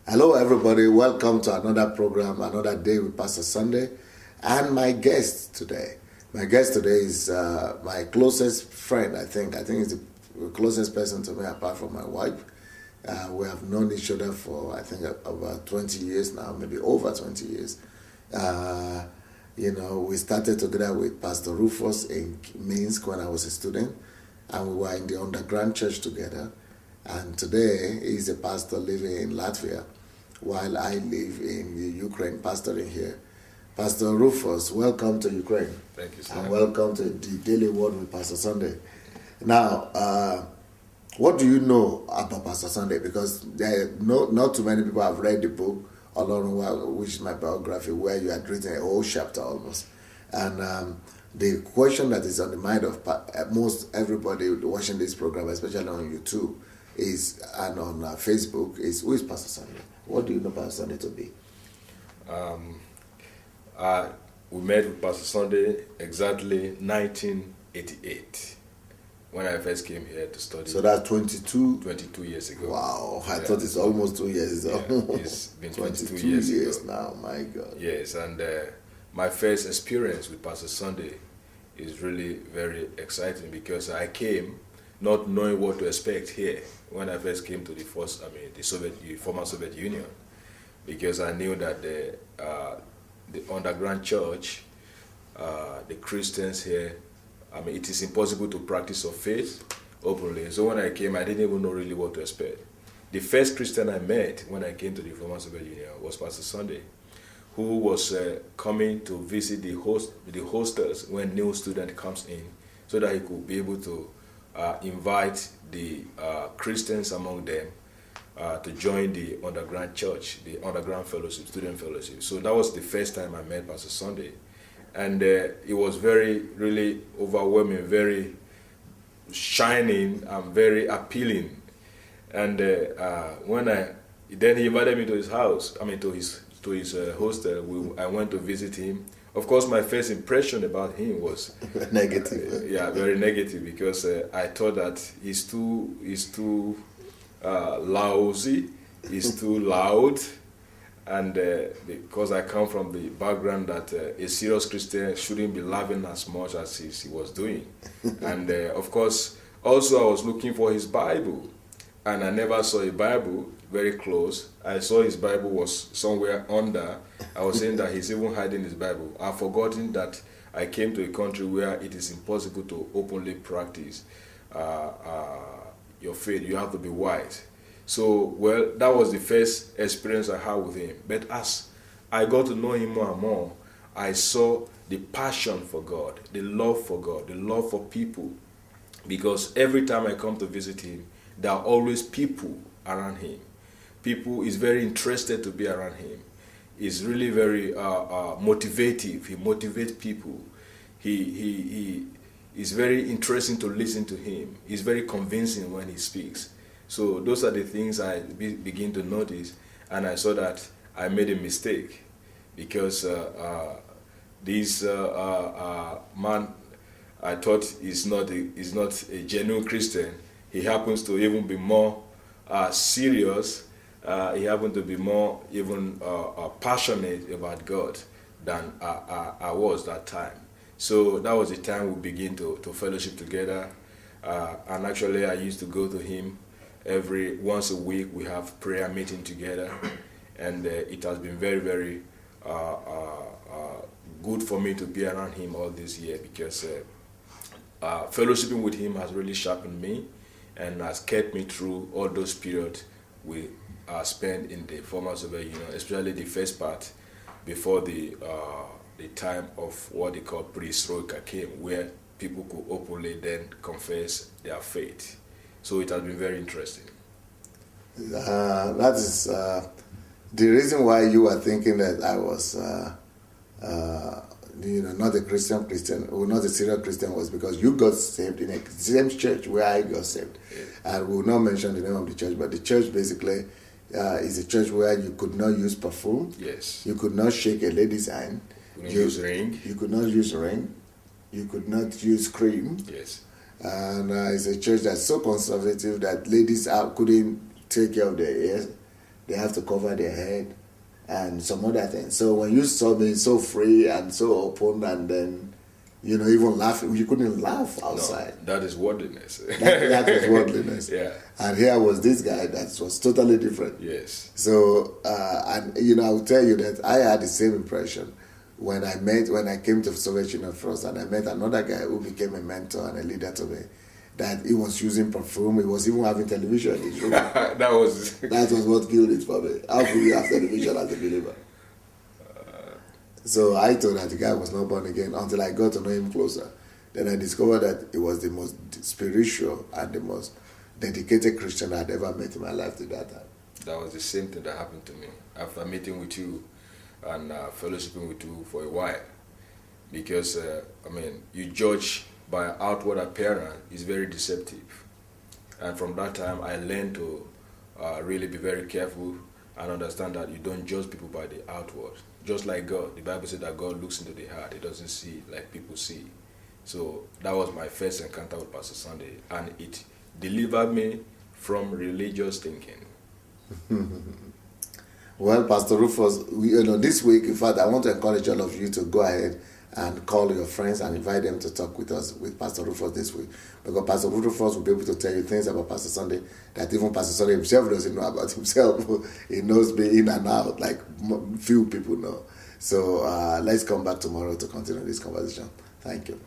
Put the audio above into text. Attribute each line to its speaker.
Speaker 1: Hello, everybody. Welcome to another program, another day with Pastor Sunday. And my guest today is my closest friend, I think. I think he's the closest person to me apart from my wife. We have known each other for, I think, about 20 years now, maybe over 20 years. We started together with Pastor Rufus in Minsk when I was a student, and we were in the underground church together. And today, he's a pastor living in Latvia, while I live in the Ukraine, pastoring here. Pastor Rufus, welcome to Ukraine.
Speaker 2: Thank you, sir.
Speaker 1: And welcome to the Daily Word with Pastor Sunday. Now, what do you know about Pastor Sunday? Because not too many people have read the book, which is my biography, where you had written a whole chapter almost. And the question that is on the mind of most everybody watching this program, especially on YouTube, and on Facebook, is who is Pastor Sunday? What do you know Pastor Sunday to be?
Speaker 2: We met with Pastor Sunday exactly 1988 when I first came here to study.
Speaker 1: So that's 22
Speaker 2: years ago.
Speaker 1: Wow, I thought it's almost 2 years.
Speaker 2: It's been 22
Speaker 1: years now, my God.
Speaker 2: Yes, and my first experience with Pastor Sunday is really very exciting because I came not knowing what to expect here when I first came to the former Soviet Union, because I knew that the underground church, the Christians here, it is impossible to practice of faith openly. So when I came, I didn't even know really what to expect. The first Christian I met when I came to the former Soviet Union was Pastor Sunday, who was coming to visit the hostels when new student comes in, so that he could be able to invite the Christians among them to join the underground church, the underground fellowship, student fellowship. So that was the first time I met Pastor Sunday. And it was really overwhelming, very shining and very appealing. And then he invited me to his house, to his hostel. I went to visit him. Of course, my first impression about him was
Speaker 1: negative.
Speaker 2: Very negative, because I thought that he's too lousy, he's too loud, and because I come from the background that a serious Christian shouldn't be laughing as much as he was doing. And of course, also I was looking for his Bible, and I never saw a Bible very close. I saw his Bible was somewhere under. I was saying that he's even hiding his Bible. I've forgotten that I came to a country where it is impossible to openly practice your faith. You have to be white. So, that was the first experience I had with him. But as I got to know him more and more, I saw the passion for God, the love for God, the love for people. Because every time I come to visit him, there are always people around him. People is very interested to be around him. He's really very motivative. He motivates people. He is very interesting to listen to him. He's very convincing when he speaks. So those are the things I begin to notice, and I saw that I made a mistake, because this man I thought is not a genuine Christian. He happens to even be more serious. He happened to be more even passionate about God than I was that time. So that was the time we began to fellowship together. And actually, I used to go to him once a week. We have prayer meeting together, and it has been very, very good for me to be around him all this year, because fellowshipping with him has really sharpened me and has kept me through all those periods we spent in the former Soviet Union, especially the first part before the time of what they call perestroika came, where people could openly then confess their faith. So it has been very interesting.
Speaker 1: That is the reason why you were thinking that I was not a Christian, or not a serious Christian, was because you got saved in the same church where I got saved.
Speaker 2: Yes.
Speaker 1: And we will not mention the name of the church, but the church basically is a church where you could not use perfume.
Speaker 2: Yes.
Speaker 1: You could not shake a lady's hand.
Speaker 2: You could not use ring.
Speaker 1: You could not use ring. You could not use cream.
Speaker 2: Yes.
Speaker 1: And it's a church that's so conservative that ladies couldn't take care of their hair. they have to cover their head, and some other things. So when you saw me so free and so open, and then, you know, even laughing, you couldn't laugh outside.
Speaker 2: No, that is worldliness.
Speaker 1: that was worldliness.
Speaker 2: Yeah.
Speaker 1: And here was this guy that was totally different.
Speaker 2: Yes.
Speaker 1: So, and you know, I will tell you that I had the same impression when I came to Soviet Union first, and I met another guy who became a mentor and a leader to me. That he was using perfume, he was even having television in his room.
Speaker 2: That was
Speaker 1: what killed it for me. How could you have television as a believer? So I thought that the guy was not born again until I got to know him closer. Then I discovered that he was the most spiritual and the most dedicated Christian I'd ever met in my life to that time.
Speaker 2: That was the same thing that happened to me after meeting with you and fellowshipping with you for a while. Because, you judge by outward appearance is very deceptive. And from that time, I learned to really be very careful and understand that you don't judge people by the outward. Just like God, the Bible said that God looks into the heart. He doesn't see like people see. So that was my first encounter with Pastor Sunday, and it delivered me from religious thinking.
Speaker 1: Well, Pastor Rufus, this week, in fact, I want to encourage all of you to go ahead and call your friends and invite them to talk with us, with Pastor Rufus this week. Because Pastor Rufus will be able to tell you things about Pastor Sunday that even Pastor Sunday himself doesn't know about himself. He knows me in and out, like few people know. So let's come back tomorrow to continue this conversation. Thank you.